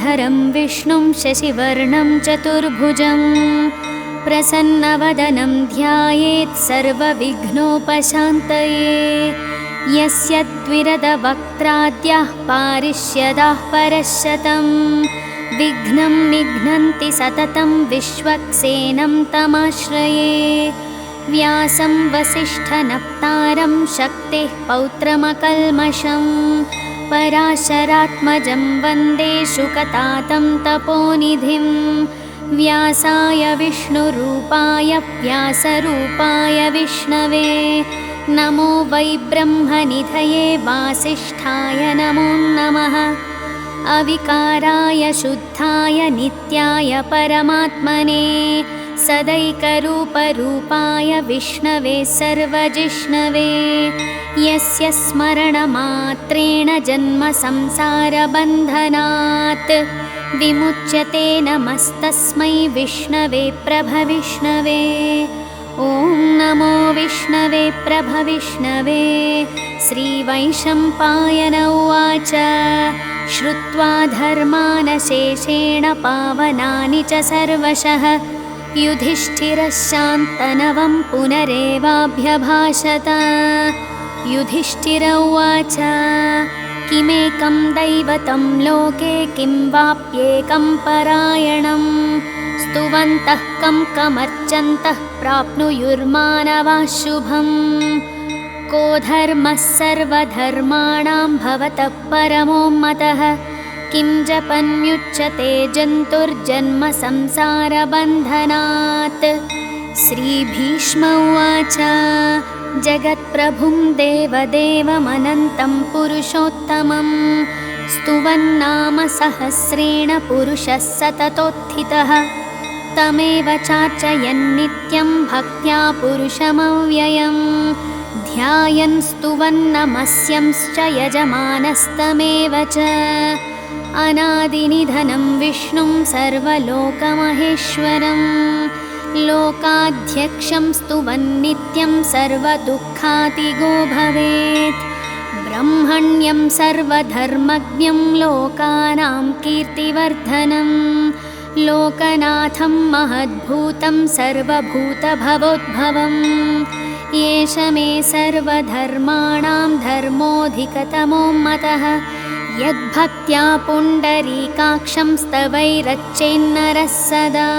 शुक्लाम्बरधरं विष्णुं शशिवर्णं चतुर्भुजं प्रसन्नवदनं ध्यायेत् सर्वविघ्नोपशान्तये। यस्य द्विरदवक्त्राद्याः पारिष्यदाः परशतं विघ्नं निघ्नन्ति सततं विश्वक्सेनं तमाश्रये। व्यासं वसिष्ठनप्तारं शक्तेः पौत्रमकल्मषं पराशरात्मजं वन्दे शुकतातं तपोनिधिं। व्यासाय विष्णुरूपाय व्यासरूपाय विष्णवे नमो वै ब्रह्मनिधये वासिष्ठाय नमो नमः। अविकाराय शुद्धाय नित्याय परमात्मने सदैकरूपरूपाय विष्णवे सर्वजिष्णवे। यस्य स्मरणमात्रेण जन्मसंसारबन्धनात् विमुच्यते नमस्तस्मै विष्णवे प्रभविष्णवे। ॐ नमो विष्णवे प्रभविष्णवे। श्रीवैशम्पायन उवाच श्रुत्वा धर्मानशेषेण पावनानि च सर्वशः युधिष्ठिरः शान्तनवं पुनरेवाभ्यभाषत। युधिष्ठिर उवाच किमेकं दैवतं लोके किं वाप्येकं परायणं स्तुवन्तः कमर्चन्तः प्राप्नुयुर्मानवाः शुभम्। को धर्मः सर्वधर्माणां भवतः परमो मतः किं जपन्युच्यते जन्तुर्जन्म संसारबन्धनात्। श्रीभीष्म उवाच जगत्प्रभुं देवदेवमनन्तं पुरुषोत्तमं स्तुवन्नाम सहस्रेण पुरुषः सततोत्थितः। तमेव चार्चयन्नित्यं भक्त्या पुरुषमव्ययम् ध्यायन् स्तुवन्नमस्यंश्च यजमानस्तमेव च। अनादिनिधनं विष्णुं सर्वलोकमहेश्वरं लोकाध्यक्षं स्तुवन्नित्यं सर्वदुःखातिगो भवेत्। ब्रह्मण्यं सर्वधर्मज्ञं लोकानां कीर्तिवर्धनं लोकनाथं महद्भूतं सर्वभूतभवोद्भवम्। एष मे सर्वधर्माणां धर्मोऽधिकतमो मतः यद्भक्त्या पुण्डरीकाक्षं स्तवैरच्चेन्नरः सदा।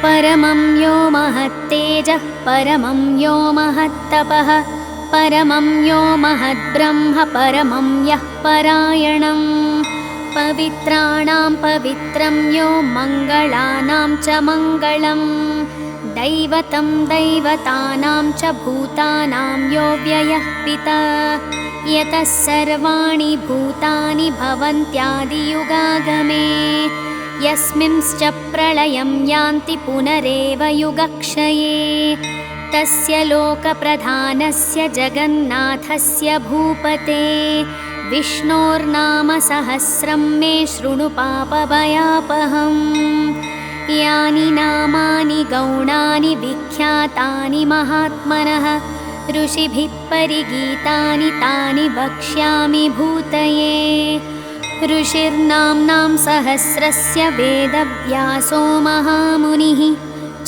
परमं यो महत्तेजः परमं यो महत्तपः परमं यो महद्ब्रह्म परमं यः परायणं पवित्राणां पवित्रं यो मङ्गलानां च मङ्गलं दैवतं दैवतानां च भूतानां यो व्ययः पिता यतः सर्वाणि भूतानि भवन्त्यादियुगागमे यस्मिंश्च प्रलयं यान्ति पुनरेव युगक्षये तस्य लोकप्रधानस्य जगन्नाथस्य भूपते विष्णोर्नाम सहस्रं मे शृणु पापभयापहम्। यानि नामानि गौणानि विख्यातानि महात्मनः ऋषिभिः परिगीतानि तानि वक्ष्यामि भूतये। ऋषिर्नाम्नां सहस्रस्य वेदव्यासो महामुनिः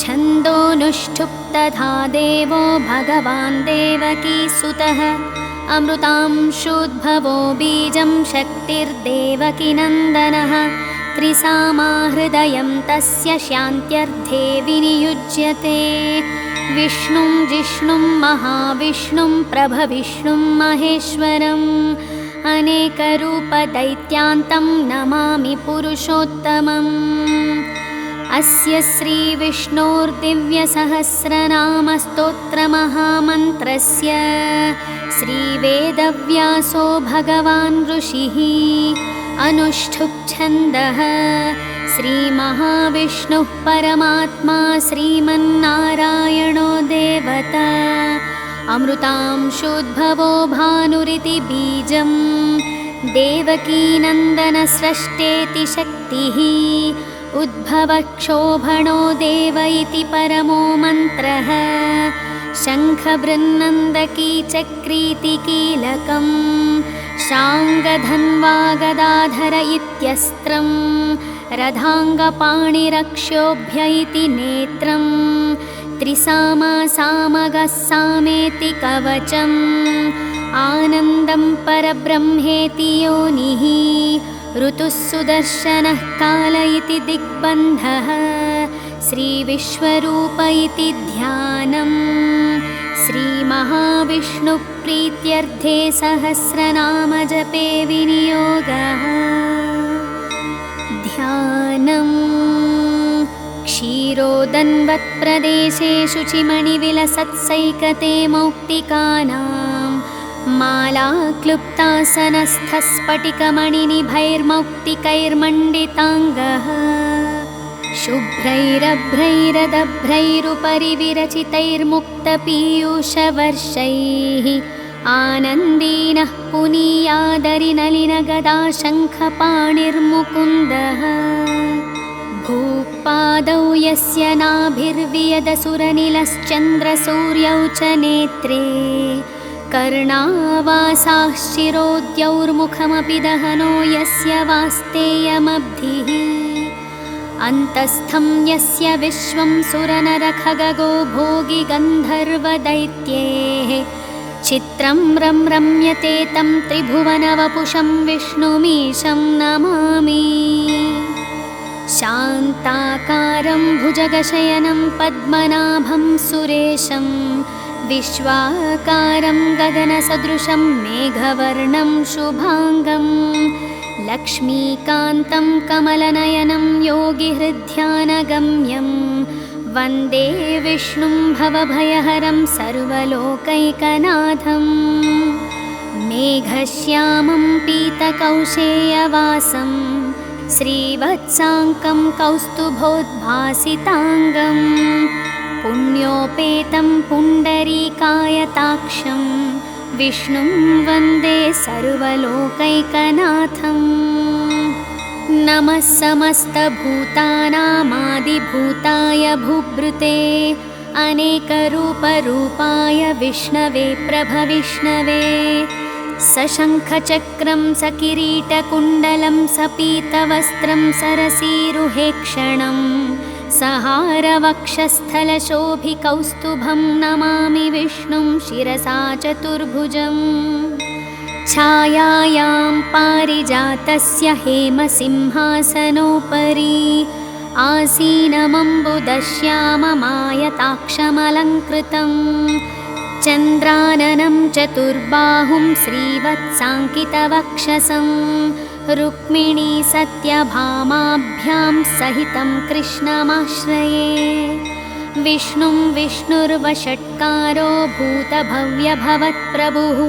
छन्दोनुष्ठुप् तथा देवो भगवान् देवकीसुतः अमृतांशोद्भवो बीजं शक्तिर्देवकीनन्दनः त्रिसामाहृदयं तस्य शान्त्यर्थे विनियुज्यते। विष्णुं जिष्णुं महाविष्णुं प्रभविष्णुं महेश्वरम् अनेकरूपदैत्यान्तं नमामि पुरुषोत्तमम्। अस्य श्रीविष्णोर्दिव्यसहस्रनामस्तोत्रमहामन्त्रस्य श्रीवेदव्यासो भगवान् ऋषिः अनुष्ठुप् छन्दः श्रीमहाविष्णुः परमात्मा श्रीमन्नारायणो देवता अमृतांशोद्भवो भानुरिति बीजं देवकीनन्दनस्रष्टेति शक्तिः उद्भवक्षोभणो देव इति परमो मन्त्रः शङ्खबृन्नन्दकी चक्रीति कीलकं शाङ्गधन्वा गदाधर इत्यस्त्रं रथाङ्गपाणिरक्षोभ्य इति नेत्रं त्रिसामसामगः सामेति कवचम् आनन्दं परब्रह्मेति योनिः ऋतुः सुदर्शनः काल इति दिग्बन्धः श्रीविश्वरूप इति ध्यानम् श्रीमहाविष्णुप्रीत्यर्थे सहस्रनामजपे विनियोगः ध्यानम् क्षीरोदन्वत्प्रदेशे शुचिमणिविलसत्सैकते मौक्तिकानां मालाक्लुप्तासनस्थस्फटिकमणिनिभैर्मौक्तिकैर्मण्डिताङ्गः शुभ्रैरभ्रैरदभ्रैरुपरि विरचितैर्मुक्तपीयूषवर्षैः आनन्दीनः पुनीयादरिनलिनगदाशङ्खपाणिर्मुकुन्दः भूपादौ यस्य नाभिर्वियदसुरनिलश्चन्द्रसूर्यौ च नेत्रे कर्णावासाः शिरोद्यौर्मुखमपि दहनो यस्य वास्तेयमब्धिः अन्तस्थं यस्य विश्वं सुरनरखगगो भोगि गन्धर्वदैत्येः चित्रं रम्यते तं त्रिभुवनवपुषं विष्णुमीशं नमामि शान्ताकारं भुजगशयनं पद्मनाभं सुरेशं विश्वाकारं गगनसदृशं मेघवर्णं शुभाङ्गं लक्ष्मीकान्तं कमलनयनं योगिहृद्ध्यानगम्यं वन्दे विष्णुं भवभयहरं सर्वलोकैकनाथं मेघश्यामं पीतकौशेयवासं श्रीवत्साङ्कं कौस्तुभोद्भासिताङ्गं पुण्योपेतं पुण्डरीकायताक्षं विष्णुं वन्दे सर्वलोकैकनाथम् नमः समस्तभूतानामादिभूताय भूभृते अनेकरूपरूपाय विष्णवे प्रभविष्णवे सशङ्खचक्रं सकिरीटकुण्डलं सपीतवस्त्रं सरसीरुहेक्षणं सहारवक्षस्थलशोभिकौस्तुभं नमामि विष्णुं शिरसा चतुर्भुजम् छायायां पारिजातस्य हेमसिंहासनोपरि आसीनमम्बुदश्याममायताक्षमलङ्कृतं चन्द्राननं चतुर्बाहुं श्रीवत्साङ्कितवक्षसं रुक्मिणी सत्यभामाभ्यां सहितं कृष्णमाश्रये विष्णुं विष्णुर्वषट्कारो भूतभव्यभवत्प्रभुः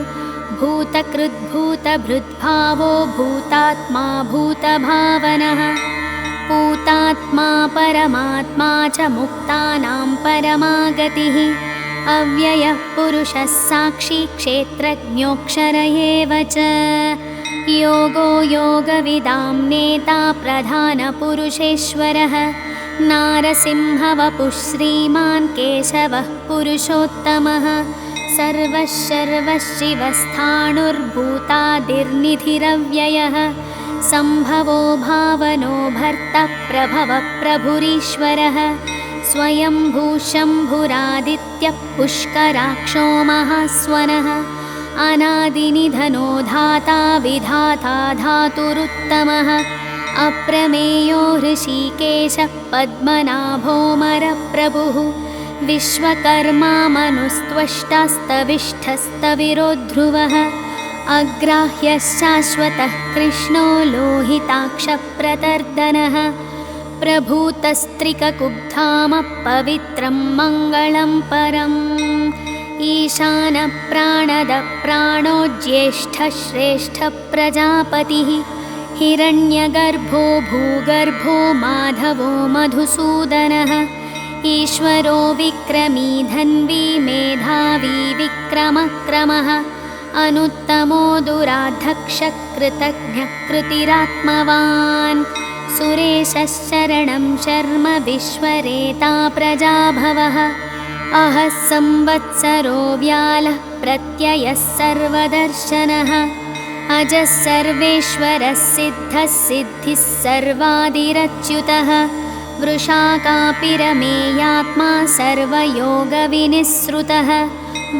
भूतकृद्भूतभृद्भावो भूतात्मा भूतभावनः पूतात्मा परमात्मा च मुक्तानां परमागतिः अव्ययः पुरुषः साक्षी क्षेत्रज्ञोऽक्षर एव च योगो योगविदां नेता प्रधानपुरुषेश्वरः नारसिंहवपुः श्रीमान् केशवः पुरुषोत्तमः सर्वः शर्वः शिवस्थाणुर्भूतादिर्निधिरव्ययः सम्भवो भावनो भर्ता प्रभवः प्रभुरीश्वरः स्वयंभू शम्भुरादित्यः पुष्कराक्षो महास्वनः अनादिनिधनो धाता विधाता धातुरुत्तमः अप्रमेयो हृषीकेशः पद्मनाभोऽमरप्रभुः विश्वकर्मा मनुस्त्वष्टास्तविष्ठस्तविरो ध्रुवः अग्राह्यः शाश्वतः कृष्णो लोहिताक्षप्रतर्दनः प्रभूतस्त्रिककुब्धामः पवित्रं मङ्गलं परम् ईशानप्राणदप्राणो ज्येष्ठः श्रेष्ठः प्रजापतिः हिरण्यगर्भो भूगर्भो माधवो मधुसूदनः ईश्वरो विक्रमी धन्वी मेधावी विक्रमक्रमः अनुत्तमो दुराधक्षः कृतज्ञः कृतिरात्मवान् सुरेशः शरणं शर्म विश्वरेता प्रजाभवः अहः संवत्सरो व्यालः प्रत्ययः सर्वदर्शनः अजः सर्वेश्वरः सिद्धः सिद्धिः सर्वादिरच्युतः वृषाकापिरमेयात्मा सर्वयोगविनिःसृतः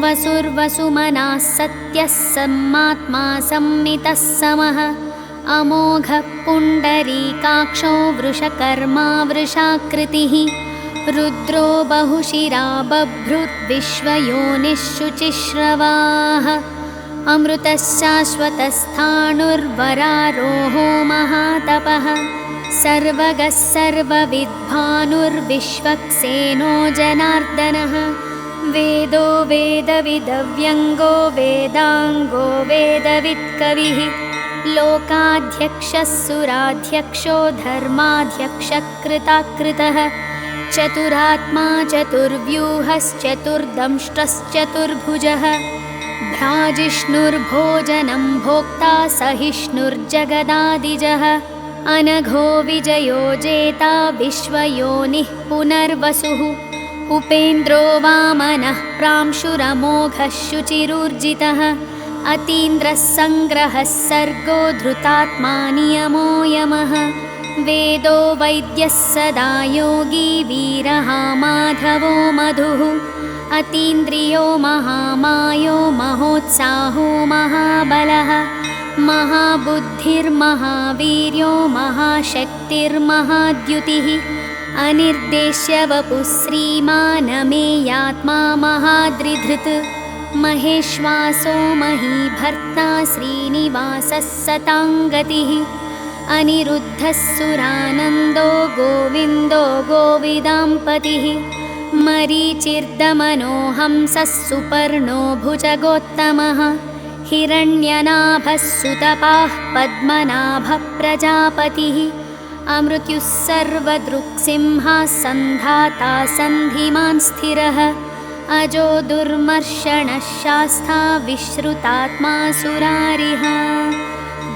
वसुर्वसुमनाः सत्यः सम्मात्मा सम्मितः समः अमोघः पुण्डरीकाक्षो वृषकर्मा वृषाकृतिः रुद्रो बहुशिरा बभ्रुर्विश्वयोनिः शुचिश्रवाः अमृतः शाश्वतस्थाणुर्वरारोहो महातपः सर्वगः सर्वविद्भानुर्विश्वक्सेनो जनार्दनः वेदो वेदविदव्यङ्गो वेदाङ्गो वेदवित्कविः लोकाध्यक्षः सुराध्यक्षो धर्माध्यक्षः कृताकृतः चतुरात्मा चतुर्व्यूहश्चतुर्दंष्ट्रश्चतुर्भुजः भ्राजिष्णुर्भोजनं भोक्ता सहिष्णुर्जगदादिजः अनघो विजयो जेता विश्वयोनिः पुनर्वसुः उपेन्द्रो वामनः प्रांशुरमोघः शुचिरूर्जितः अतीन्द्रः सङ्ग्रहः सर्गो धृतात्मा नियमो यमः वेदो वैद्यः सदा योगी वीरः माधवो मधुः अतीन्द्रियो महामायो महोत्साहो महाबलः महाबुद्धिर्महावीर्यो महाशक्तिर्महाद्युतिः अनिर्देश्य वपुः श्रीमानमेयात्मा महाद्रिधृत् महेश्वासो महीभर्ता श्रीनिवासः सताङ्गतिः अनिरुद्धः सुरानन्दो गोविन्दो गोविदाम्पतिः मरीचिर्दमनो हंसः सुपर्णो भुजगोत्तमः हिरण्यनाभः सुतपाः पद्मनाभः प्रजापतिः अमृत्युः सर्वदृक्सिंहा सन्धाता सन्धिमान् स्थिरः अजो दुर्मर्षणः शास्ता विश्रुतात्मा सुरारिः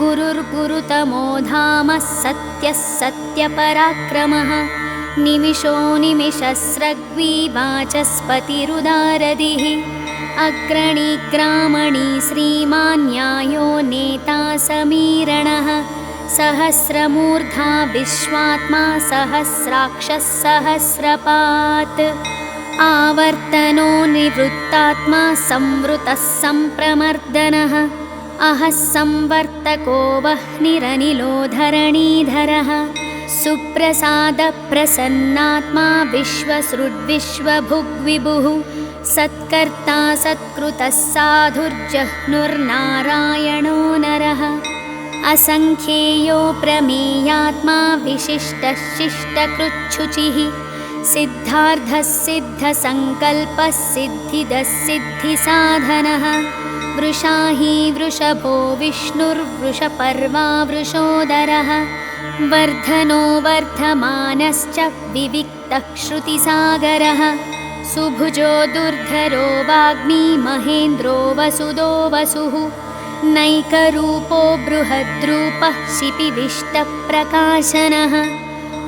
गुरुर्गुरुतमो धामः सत्यः सत्यपराक्रमः निमिषो निमिषस्रग्वी वाचस्पतिरुदारदिः अग्रणी ग्रामणी श्रीमान् न्यायो नेता समीरणः सहस्रमूर्धा विश्वात्मा सहस्राक्षः सहस्रपात् आवर्तनो निवृत्तात्मा संवृतः सम्प्रमर्दनः अहः संवर्तको वह्निरनिलो धरणीधरः सुप्रसादप्रसन्नात्मा विश्वसृड्विश्वभुग्विभुः सत्कर्ता सत्कृतः साधुर्जह्नुर्नारायणो नरः असङ्ख्येयो प्रमेयात्मा विशिष्टः शिष्टकृच्छुचिः सिद्धार्थः सिद्धसङ्कल्पः सिद्धिदः सिद्धिसाधनः वृषाही वृषभो विष्णुर्वृषपर्वा वृषोदरः वर्धनो वर्धमानश्च विविक्तः श्रुतिसागरः सुभुजो दुर्धरो वाग्मी महेन्द्रो वसुदो वसुः नैकरूपो बृहद्रूपः शिपिविष्टप्रकाशनः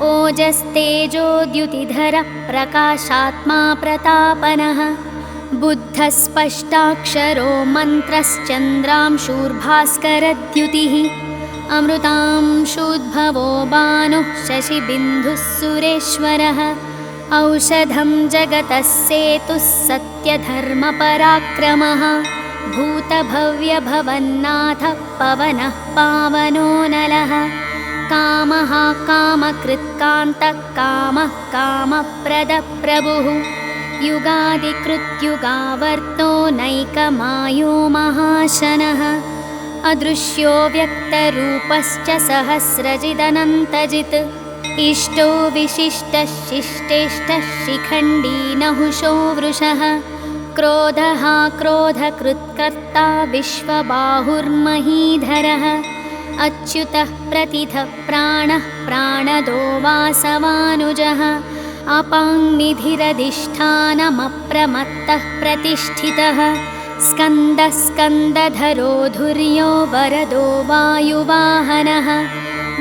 ओजस्तेजोद्युतिधरः प्रकाशात्मा प्रतापनः बुद्धः स्पष्टाक्षरो मन्त्रश्चन्द्रांशूर्भास्करद्युतिः अमृतांशूद्भवो बानुः शशिबिन्दुः सुरेश्वरः औषधं जगतः सेतुः सत्यधर्मपराक्रमः भूतभव्यभवन्नाथः पवनः पावनो नलः कामः कामकृत्कान्तः कामः कामप्रदप्रभुः युगादिकृत्युगावर्तो नैकमायो महाशनः अदृश्यो व्यक्तरूपश्च सहस्रजिदनन्तजित् इष्टो विशिष्टः शिष्टेष्टः शिखण्डी नहुषो वृषः क्रोधः क्रोधकृत्कर्ता विश्वबाहुर्महीधरः अच्युतः प्रतिथः प्राणः प्राणदो वासवानुजः अपाङ्निधिरधिष्ठानमप्रमत्तः प्रतिष्ठितः स्कन्दः स्कन्दधरो धुर्यो वरदो वायुवाहनः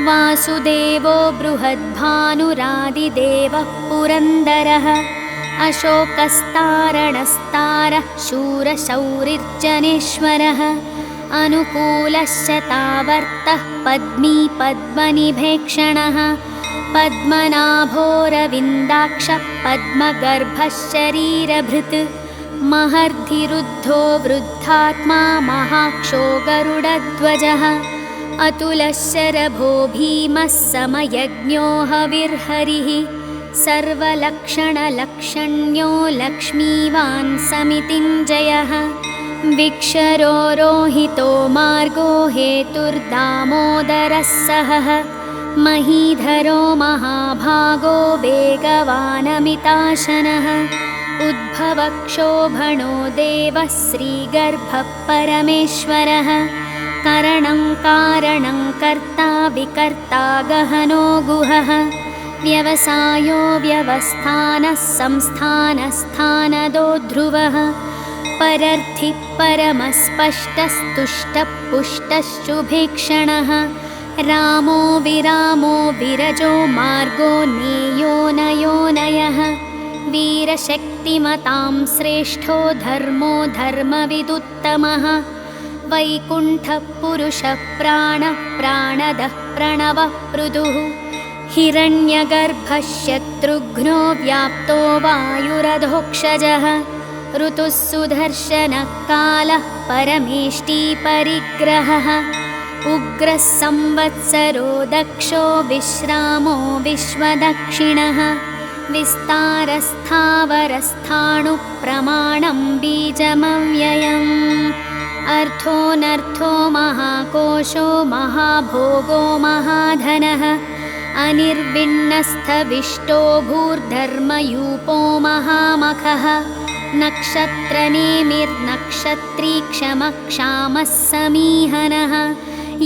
वासुदेवो बृहद्भानुरादिदेवः पुरन्दरः अशोकस्तारणस्तारः शूरशौरिर्जनेश्वरः अनुकूलश्च तावर्तः पद्मी पद्मनिभेक्षणः पद्मनाभोरविन्दाक्षः पद्मगर्भश्शरीरभृत् महर्धिरुद्धो वृद्धात्मा महाक्षो गरुडध्वजः अतुलशरभो भीमः समयज्ञो हविर्हरिः सर्वलक्षणलक्षण्यो लक्ष्मीवान् समितिञ्जयः विक्षरो रोहितो मार्गो हेतुर्दामोदरः सहः महीधरो महाभागो वेगवानमिताशनः उद्भवक्षोभणो देवः श्रीगर्भः परमेश्वरः करणं कारणं कर्ता विकर्ता गहनो गुहः व्यवसायो व्यवस्थानः संस्थानस्थानदो ध्रुवः परर्थिः परमस्पष्टस्तुष्टः पुष्टश्चुभीक्षणः रामो विरामो विरजो मार्गो नेयो नयोनयः वीरशक्तिमतां श्रेष्ठो धर्मो धर्मविदुत्तमः वैकुण्ठः पुरुषः प्राणः प्राणदः प्रणवः पृथुः हिरण्यगर्भः शत्रुघ्नो व्याप्तो वायुरधोक्षजः ऋतुः सुदर्शनः कालः परमेष्टिपरिग्रहः उग्रः संवत्सरो दक्षो विश्रामो विश्वदक्षिणः विस्तारस्थावरस्थाणुः प्रमाणं बीजमव्ययम् अर्थोऽनर्थो महाकोशो महाभोगो महाधनः अनिर्विण्णस्थविष्टो भूर्धर्मयूपो महामखः नक्षत्रनेमिर्नक्षत्री क्षमक्षामः समीहनः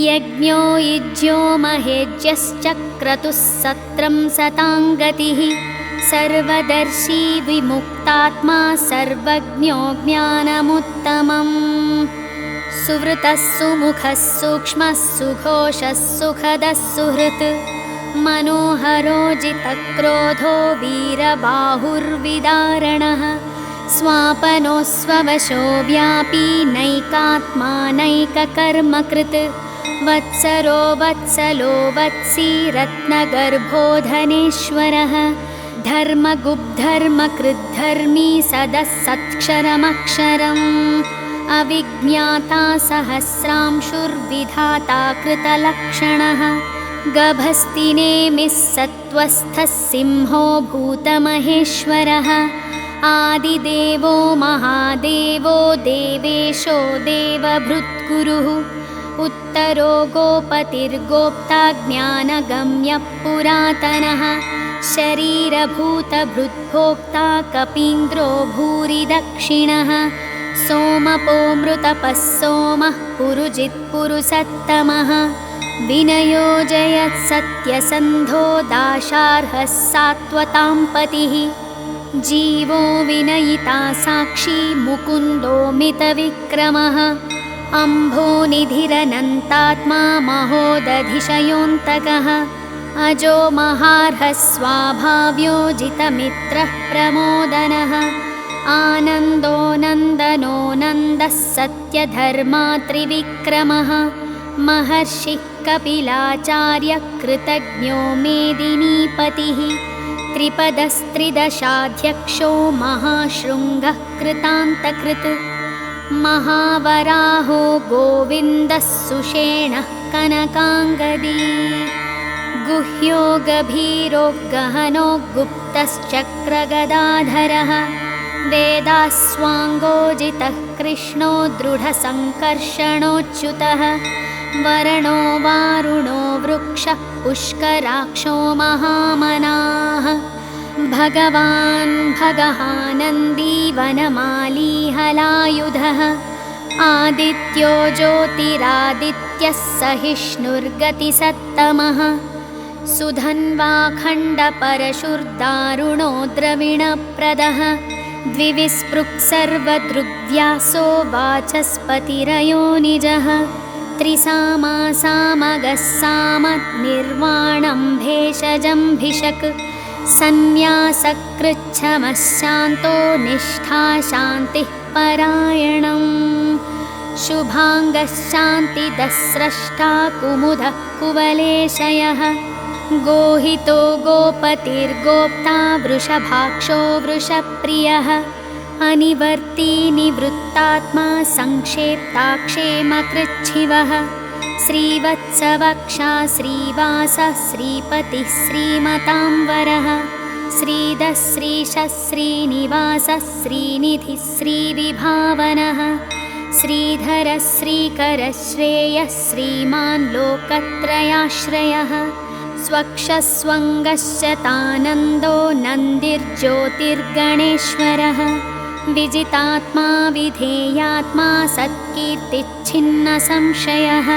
यज्ञो युज्यो महेज्यश्चक्रतुः सत्रं सताङ्गतिः सर्वदर्शी विमुक्तात्मा सर्वज्ञो ज्ञानमुत्तमम् सुवृतः सुमुखः सूक्ष्मः सुघोषः सुखदः सुहृत् मनोहरो जितक्रोधो वीरबाहुर्विदारणः स्वापनो स्ववशो व्यापी नैकात्मा नैककर्मकृत् वत्सरो वत्सलो वत्सी रत्नगर्भो धनेश्वरः धर्मगुब्धर्मकृद्धर्मी सदः सत्क्षरमक्षरम् अविज्ञाता सहस्रांशुर्विधाता कृतलक्षणः गभस्तिनेमिः सत्त्वस्थः सिंहो भूतमहेश्वरः आदिदेवो महादेवो देवेशो देवभृत्गुरुः उत्तरो गोपतिर्गोप्ता ज्ञानगम्यः पुरातनः शरीरभूतभृद्भोक्ता कपीन्द्रो भूरिदक्षिणः सोमपो मृतपः सोमः पुरुजित्पुरुषत्तमः विनयो जयत्सत्यसन्धो दाशार्हः सात्वतां पतिः जीवो विनयिता साक्षी मुकुन्दो मितविक्रमः अम्भोनिधिरनन्तात्मा महोदधिशयोऽन्तकः अजो महार्हः स्वाभाव्यो जितमित्रः प्रमोदनः आनन्दो नन्दनो नन्दः सत्यधर्मा त्रिविक्रमः महर्षिः कपिलाचार्यः कृतज्ञो मेदिनीपतिः त्रिपदस्त्रिदशाध्यक्षो महाशृङ्गः कृतान्तकृत् महावराहो गोविन्दः सुषेणः कनकाङ्गदी गुह्यो गभीरो गहनो गुप्तश्चक्रगदाधरः वेदास्वाङ्गोजितः कृष्णो दृढसङ्कर्षणोच्युतः वरणो वारुणो वृक्षः पुष्कराक्षो महामनाः भगवान् भगहानन्दी वनमाली हलायुधः आदित्यो ज्योतिरादित्यः सहिष्णुर्गतिसत्तमः सुधन्वाखण्डपरशुर्दारुणो द्रविणप्रदः द्विविस्पृक्सर्वदृग्व्यासो वाचस्पतिरयोनिजः त्रिसामासामगः सामनिर्वाणं भेषजम्भिषक् सन्न्यासकृच्छमः शान्तो निष्ठा शान्तिः परायणम् शुभाङ्गश्शान्तिदस्रष्टा कुमुदः कुवलेशयः गोहितो गोपतिर्गोप्ता वृषभाक्षो वृषप्रियः अनिवर्ती निवृत्तात्मा संक्षेप्ताक्षेमकृच्छिवः श्रीवत्सवक्षा श्रीवासः श्रीपतिः श्रीमताम्बरः श्रीधः श्रीशः श्रीनिवासः श्रीनिधिः श्रीविभावनः श्रीधरः श्रीकरः श्रेयः श्रीमान् लोकत्रयाश्रयः स्वक्षस्वङ्गश्चतानन्दो नन्दिर्ज्योतिर्गणेश्वरः विजितात्मा विधेयात्मा सत्कीर्तिच्छिन्नसंशयः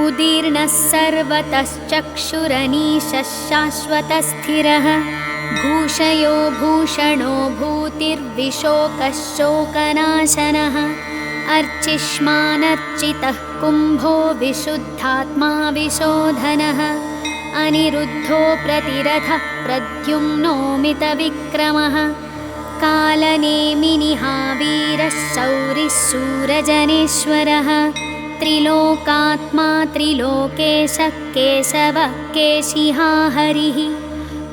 उदीर्णः सर्वतश्चक्षुरनीशः शाश्वतस्थिरः भूषयो भूषणो भूतिर्विशोकशोकनाशनः अर्चिष्मानर्चितः कुम्भो विशुद्धात्मा विशोधनः अनिरुद्धो प्रतिरथः प्रद्युम्नोमितविक्रमः कालनेमिनिहावीरः शौरिः शूरजनेश्वरः त्रिलोकात्मा त्रिलोकेशः केशवः केशिहा हरिः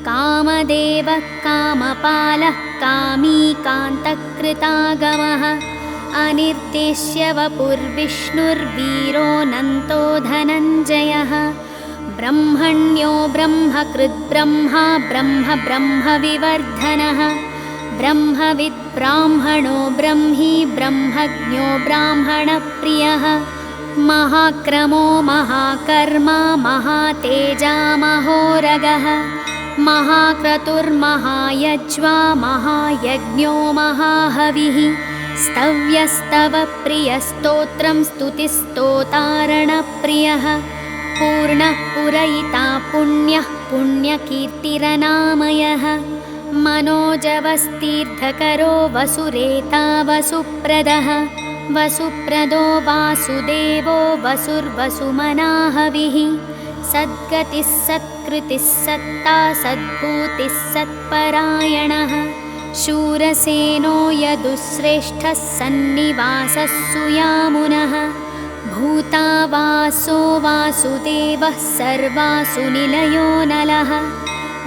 कामदेवः कामपालः कामी कान्तकृतागमः अनिर्देश्य वपुर्विष्णुर्वीरोऽनन्तो धनञ्जयः ब्रह्मण्यो ब्रह्मकृद्ब्रह्मा ब्रह्म ब्रह्मविवर्धनः ब्रह्मविद् ब्राह्मणो ब्रह्मी ब्रह्मज्ञो ब्राह्मणप्रियः महाक्रमो महाकर्मा महातेजा महोरगः महाक्रतुर्महायज्वा महायज्ञो महाहविः स्तव्यस्तवप्रियस्तोत्रं स्तुतिस्तोतारणप्रियः पूर्णः पुरयिता पुण्यः पुण्यकीर्तिरनामयः मनोजवस्तीर्थकरो वसुरेता वसुप्रदः वसुप्रदो वासुदेवो वसुर्वसुमनाहविः सद्गतिः सत्कृतिः सत्ता सद्भूतिः सत्परायणः शूरसेनो यदुश्रेष्ठः सन्निवासः सुयामुनः भूतावासो वासुदेवः सर्वासु निलयो नलः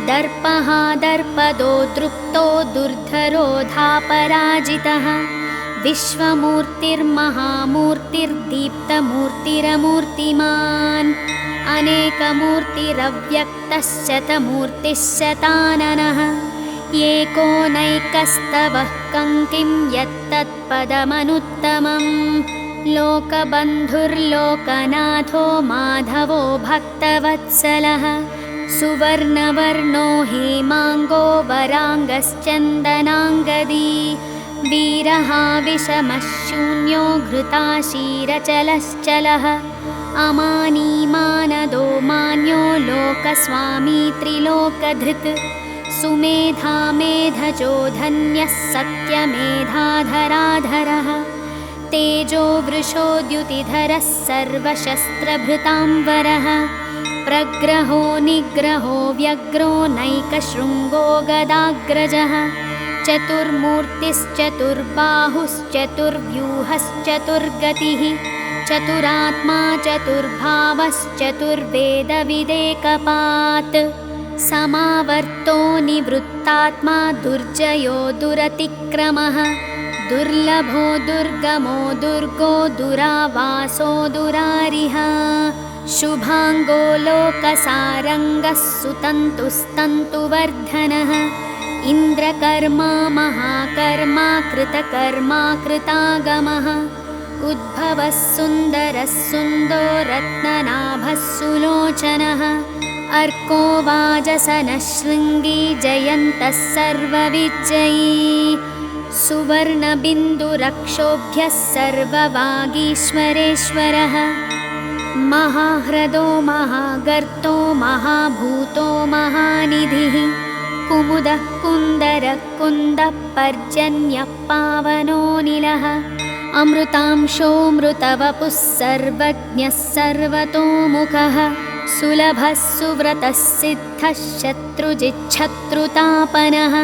दर्पः दर्पदो दृप्तो दुर्धरो धापराजितः विश्वमूर्तिर्महामूर्तिर्दीप्तमूर्तिरमूर्तिमान् अनेकमूर्तिरव्यक्तश्शतमूर्तिश्शताननः एकोनैकस्तवः कङ्किं यत्तत्पदमनुत्तमम् लोकबन्धुर्लोकनाथो माधवो भक्तवत्सलः सुवर्णवर्णो हेमाङ्गो वराङ्गश्चन्दनाङ्गदी वीरः शून्यो घृताशीरचलश्चलः अमानीमानदो मान्यो लोकस्वामी त्रिलोकधृत् सुमेधा मेधजो धन्यः सत्यमेधाधराधरः तेजो वृषोद्युतिधरः सर्वशस्त्रभृताम्बरः प्रग्रहो निग्रहो व्यग्रो नैकशृङ्गो गदाग्रजः चतुर्मूर्तिश्चतुर्बाहुश्चतुर्व्यूहश्चतुर्गतिः चतुरात्मा चतुर्भावश्चतुर्वेदविदेकपात् समावर्तो निवृत्तात्मा दुर्जयो दुरतिक्रमः दुर्लभो दुर्गमो दुर्गो दुरावासो दुरारिः शुभाङ्गो लोकसारङ्गः सुतन्तुस्तन्तुवर्धनः इन्द्रकर्मा महाकर्मा कृतकर्मा कृतागमः उद्भवः सुन्दरः सुन्दो रत्ननाभः सुलोचनः अर्को वाजसनः शृङ्गी जयन्तः सर्वविजयी सुवर्णबिन्दुरक्षोभ्यः सर्ववागीश्वरेश्वरः महाह्रदो महागर्तो महाभूतो महानिधिः कुमुदः कुन्दरः कुन्दः पर्जन्यः पावनोऽनिलः अमृतांशोऽमृतवपुः सर्वज्ञः सर्वतोमुखः सुलभः सुव्रतः सिद्धः शत्रुजिच्छत्रुतापनः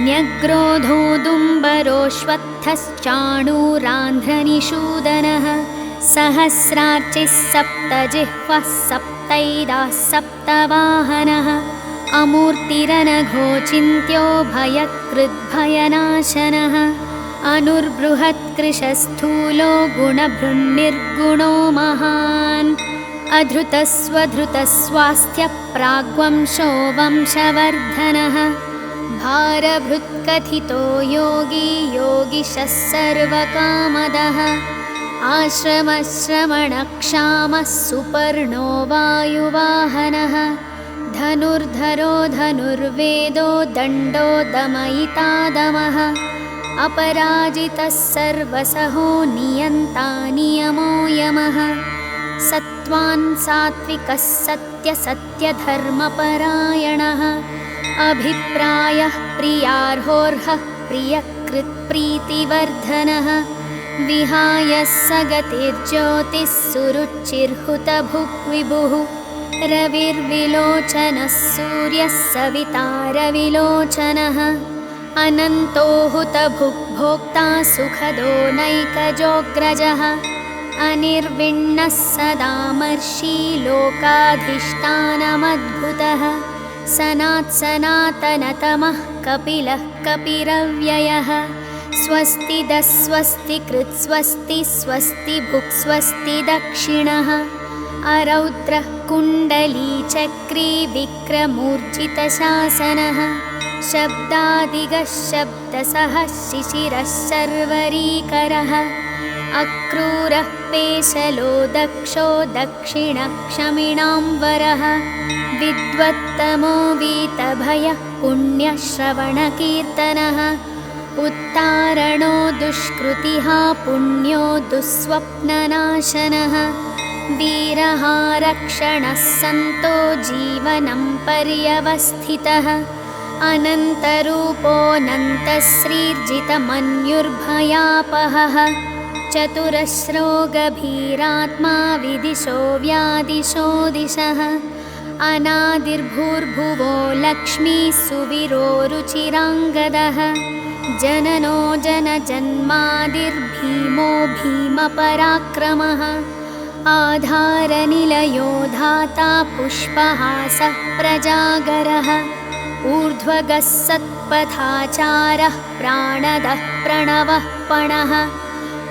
न्यग्रोधोदुम्बरोऽश्वत्थ सप्तधनुर्धरश्चाणूरान्ध्रनिषूदनः सहस्रार्चिः सप्तजिह्वः सप्तैदाः सप्तवाहनः अमूर्तिरनघोचिन्त्यो भयकृद्भयनाशनः अनुर्बृहत्कृशस्थूलो गुणभृन्निर्गुणो महान् अधृतस्वधृतस्वास्थ्यप्राग्वंशो वंशवर्धनः भारभृत्कथितो योगी योगिशः सर्वकामदः आश्रमश्रमणक्षामः सुपर्णो वायुवाहनः धनुर्धरो धनुर्वेदो दण्डो दमयितादमः अपराजितः सर्वसहो नियन्ता नियमो यमः सत्त्वान् सात्विकः सत्यसत्यधर्मपरायणः अभिप्रायः प्रियार्होर्हः प्रियकृत्प्रीतिवर्धनः विहाय स गतिर्ज्योतिः सुरुचिर्हुतभुग्विभुः रविर्विलोचनः सूर्यः सवितारविलोचनः अनन्तो हुतभुग्भोक्ता सुखदो नैकजोऽग्रजः अनिर्विण्णः सदामर्षि लोकाधिष्ठानमद्भुतः सनात्सनातनतमः कपिलः कपिरव्ययः स्वस्तिदः स्वस्तिकृत् स्वस्ति स्वस्ति भुक् स्वस्ति दक्षिणः अरौद्रः कुण्डलीचक्री विक्रमूर्जितशासनः शब्दादिगः शब्दसः शिशिरः शर्वरीकरः अक्रूरः पेशलो दक्षो दक्षिणक्षमिणाम्बरः विद्वत्तमो वीतभयः पुण्यश्रवणकीर्तनः उत्तारणो दुष्कृतिः पुण्यो दुःस्वप्ननाशनः वीरः रक्षणः सन्तो जीवनं पर्यवस्थितः अनन्तरूपोऽनन्तश्रीर्जितमन्युर्भयापहः चतुरश्रो गभीरात्मा विदिशो व्यादिशो दिशः अनादिर्भूर्भुवो लक्ष्मी सुविरो रुचिराङ्गदः जननो जनजन्मादिर्भीमो भीमपराक्रमः आधारनिलयो धाता पुष्पहासः प्रजागरः ऊर्ध्वगः सत्पथाचारः प्राणदः प्रणवः पणः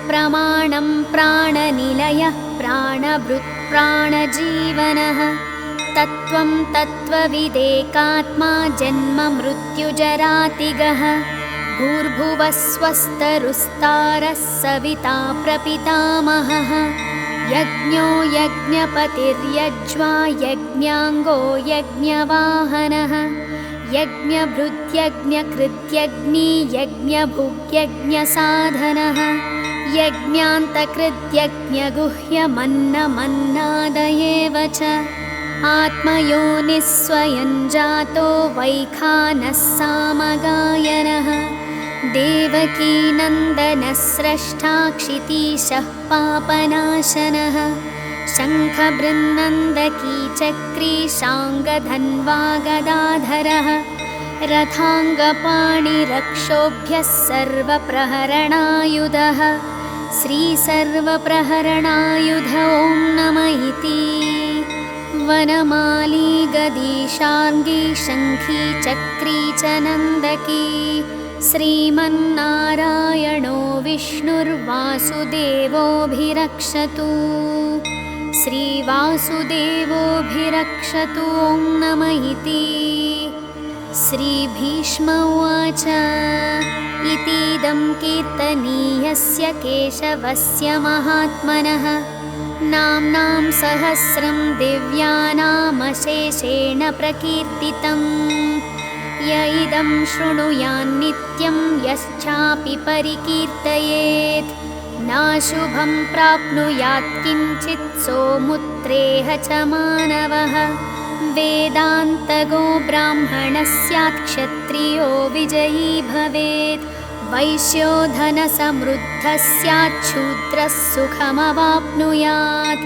प्रमाणं प्राणनिलयः प्राणभृत् प्राणजीवनः तत्त्वं तत्त्वविदेकात्मा जन्ममृत्युजरातिगः भूर्भुवः स्वस्तरुस्तारः सविता प्रपितामहः यज्ञो यज्ञपतिर्यज्वा यज्ञाङ्गो यज्ञवाहनः यज्ञभृत्यज्ञकृत्यग्नि यज्ञभुग्यज्ञसाधनः यज्ञान्तकृत्यज्ञगुह्यमन्नमन्नादयेव च आत्मयोनिः स्वयं जातो वैखानः सामगायनः देवकीनन्दनः स्रष्टा क्षितीशः पापनाशनः शङ्खबृन्नन्दकी चक्री शाङ्गधन्वा गदाधरः रथाङ्गपाणिरक्षोभ्यः सर्वप्रहरणायुधः श्रीसर्वप्रहरणायुध ॐ नम इति वनमाली गदी शार्ङ्गी शङ्खी चक्री च नन्दकी श्रीमन्नारायणो विष्णुर्वासुदेवोऽभिरक्षतु श्रीवासुदेवोऽभिरक्षतु ॐ नम इति श्रीभीष्म उवाच इतीदं कीर्तनीयस्य केशवस्य महात्मनः नाम्नां सहस्रं दिव्यानामशेषेण प्रकीर्तितम् य इदं शृणुयान्नित्यं यश्चापि परिकीर्तयेत् नाशुभं प्राप्नुयात् किञ्चित् सोमुत्रेह च मानवः वेदान्तगो ब्राह्मणः स्यात् क्षत्रियो विजयी भवेत् वैश्यो धनसमृद्धः स्यात् शूद्रः सुखमवाप्नुयात्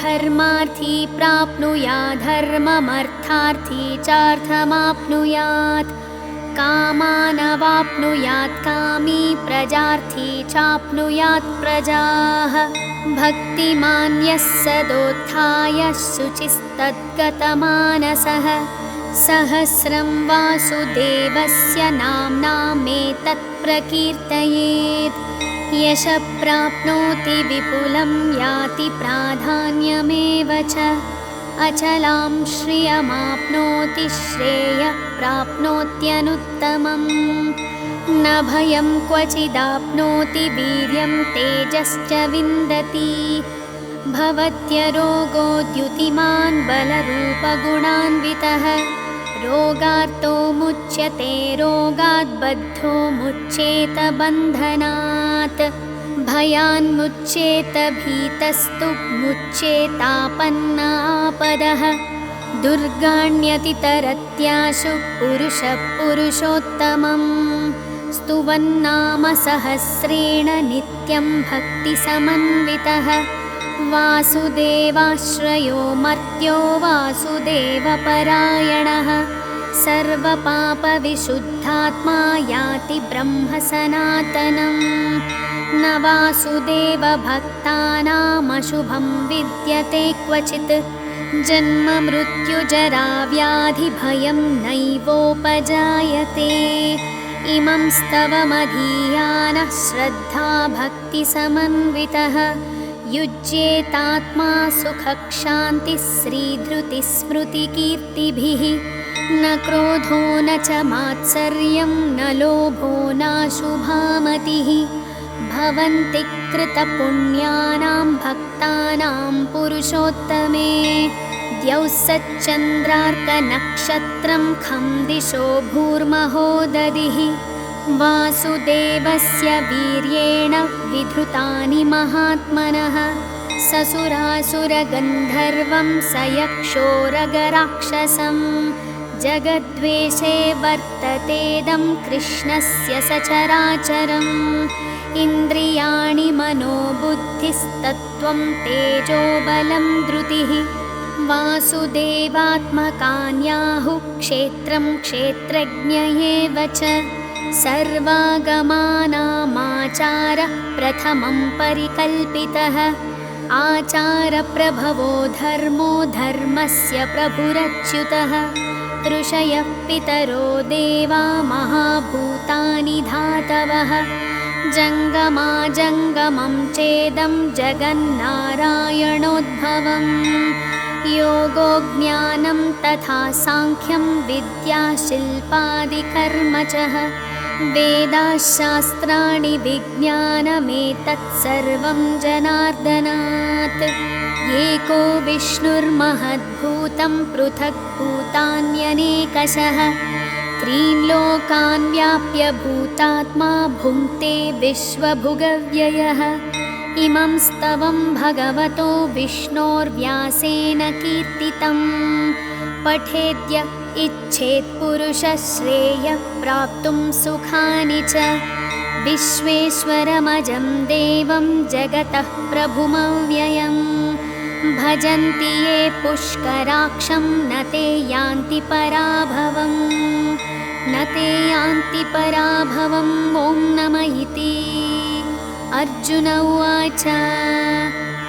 धर्मार्थी प्राप्नुयात् धर्ममर्थार्थी चार्थमाप्नुयात् कामानवाप्नुयात् कामी प्रजार्थी चाप्नुयात् प्रजाः भक्तिमान् यः सदोत्थाय शुचिस्तद्गतमानसः सहस्रं वासुदेवस्य नाम्नामेतत् प्रकीर्तयेत् यशः प्राप्नोति विपुलं याति प्राधान्यमेव च अचलां श्रियमाप्नोति श्रेयः प्राप्नोत्यनुत्तमम् न भयं क्वचिदाप्नोति वीर्यं तेजश्च विन्दति भवत्यरोगो द्युतिमान् बलरूपगुणान्वितः रोगार्तो मुच्यते रोगात् बद्धो मुच्येत बन्धनात् भयान्मुच्येत भीतस्तु मुच्येतापन्नापदः दुर्गाण्यतितरत्याशु पुरुषः पुरुषोत्तमम् स्तुवन्नाम सहस्रेण नित्यं भक्तिसमन्वितः वासुदेवाश्रयो मर्त्यो वासुदेवपरायणः सर्वपापविशुद्धात्मा याति ब्रह्म सनातनम् न वासुदेवभक्तानामशुभं विद्यते क्वचित् जन्म मृत्युजरा व्याधिभयं नैवोपजायते इमं स्तवमधीयानः श्रद्धा भक्तिसमन्वितः युज्येतात्मा सुखक्षान्तिः श्रीधृतिस्मृतिकीर्तिभिः न क्रोधो न च मात्सर्यं न लोभो नाशुभामतिः भवन्ति कृतपुण्यानां भक्तानां पुरुषोत्तमे द्यौः सच्चन्द्रार्कनक्षत्रं खं दिशो भूर्महोदधिः वासुदेवस्य वीर्येण विधृतानि महात्मनः ससुरासुरगन्धर्वं स यक्षोरगराक्षसं जगद्वेषे वर्ततेदं कृष्णस्य सचराचरम् इन्द्रियाणि मनोबुद्धिस्तत्त्वं तेजोबलं धृतिः वासुदेवात्मकान्याहुः क्षेत्रं क्षेत्रज्ञ एव च सर्वागमानामाचारः प्रथमं परिकल्पितः आचारप्रभवो धर्मो धर्मस्य प्रभुरच्युतः ऋषयः पितरो देवा महाभूतानि धातवः जङ्गमाजङ्गमं चेदं जगन्नारायणोद्भवम् योगो ज्ञानं तथा साङ्ख्यं विद्या शिल्पादिकर्म च वेदाशास्त्राणि विज्ञानमेतत् सर्वं जनार्दनात् एको विष्णुर्महद्भूतं पृथग्भूतान्यनेकशः त्रीन् लोकान् व्याप्य भूतात्मा भुङ्क्ते विश्वभुगव्ययः इमं स्तवं भगवतो विष्णोर्व्यासेन कीर्तितं पठेद्य इच्छेत् पुरुषः श्रेयः प्राप्तुं सुखानि च विश्वेश्वरमजं देवं जगतः प्रभुमव्ययम् भजन्ति ये पुष्कराक्षं न ते यान्ति पराभवम् न ते यान्ति पराभवम् ॐ नमः इति अर्जुन उवाच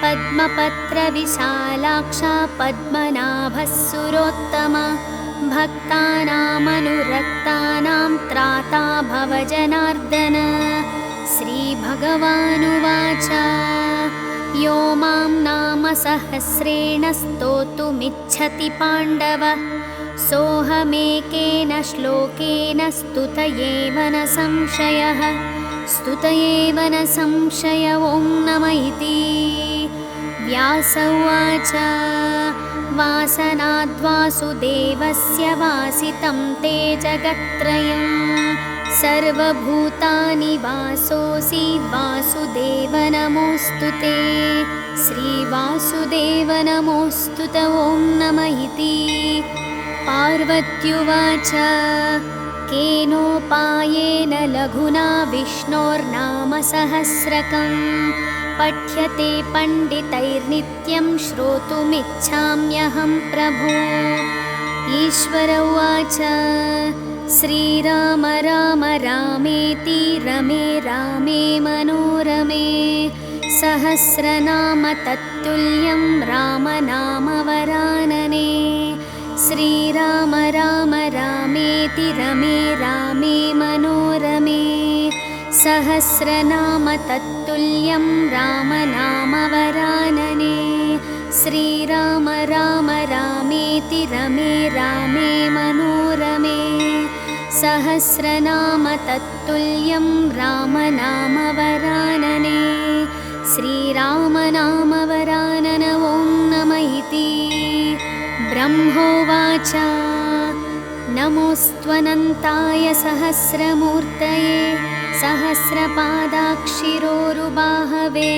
पद्मपत्रविशालाक्षा पद्मनाभः सुरोत्तम भक्तानामनुरक्तानां त्राता भवजनार्दन श्रीभगवानुवाच यो मां नाम सहस्रेण स्तोतुमिच्छति पाण्डव सोऽहमेकेन श्लोकेन स्तुत एव न संशयः स्तुत एव न संशय ॐ नमः इति व्यास उवाच वासनाद्वासुदेवस्य वासितं ते जगत्त्रयं सर्वभूतानि वासोऽसि वासुदेव नमोऽस्तु ते श्रीवासुदेव नमोऽस्तु ते ॐ नमः इति पार्वत्युवाच केनोपायेन लघुना विष्णोर्नाम सहस्रकं पठ्यते पण्डितैर्नित्यं श्रोतुमिच्छाम्यहं प्रभो ईश्वर उवाच श्रीराम राम रामेति रमे रामे मनोरमे सहस्रनाम तत्तुल्यं रामनामवरानने श्रीराम राम रामेति रमे रामे मनोरमे सहस्रनाम तत्तुल्यं रामनामवरानने श्रीराम राम रामेति रमे रामे मनोरमे सहस्रनाम तत्तुल्यं रामनामवरानने श्रीरामनामवरानन ॐ नमः इति ब्रह्मोवाच नमोऽस्त्वनन्ताय सहस्रमूर्तये सहस्रपादाक्षिरोरुबाहवे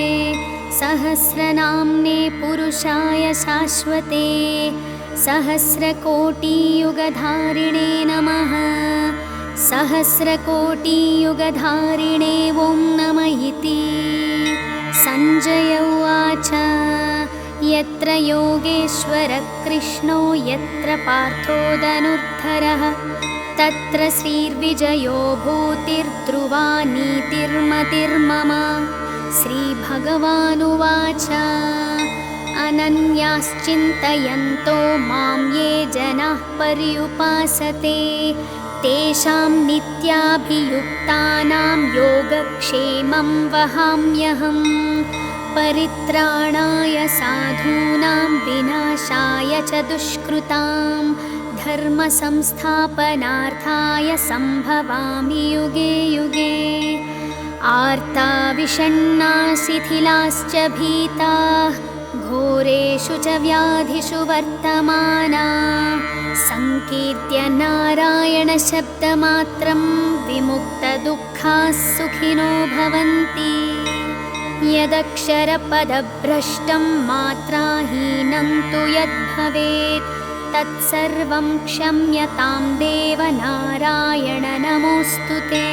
सहस्रनाम्ने पुरुषाय शाश्वते सहस्रकोटियुगधारिणे नमः सहस्रकोटियुगधारिणे ॐ नमः इति सञ्जय उवाच यत्र योगेश्वरः कृष्णो यत्र पार्थो धनुर्धरः तत्र श्रीर्विजयो भूतिर्ध्रुवा नीतिर्मतिर्मम श्रीभगवानुवाच अनन्याश्चिन्तयन्तो मां ये जनाः पर्युपासते तेषां नित्याभियुक्तानां योगक्षेमं वहाम्यहम् परित्राणाय साधूनां विनाशाय च दुष्कृतां धर्मसंस्थापनार्थाय सम्भवामि युगे युगे आर्ता विषण्णा शिथिलाश्च भीताः घोरेषु च व्याधिषु वर्तमाना सङ्कीर्त्य नारायणशब्दमात्रं विमुक्तदुःखाः सुखिनो भवन्ति यदक्षरपदभ्रष्टं मात्राहीनं तु यद्भवेत् तत्सर्वं क्षम्यतां देव नारायण नमोऽस्तु ते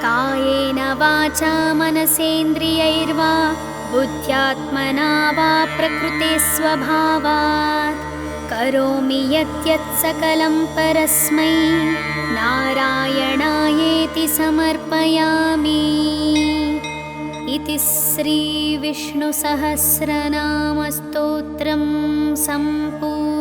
कायेन वाचा मनसेन्द्रियैर्वा बुद्ध्यात्मना वा प्रकृते स्वभावात् करोमि यद्यत् सकलं परस्मै नारायणायेति समर्पयामि इति श्रीविष्णुसहस्रनामस्तोत्रं सम्पूर्णम्।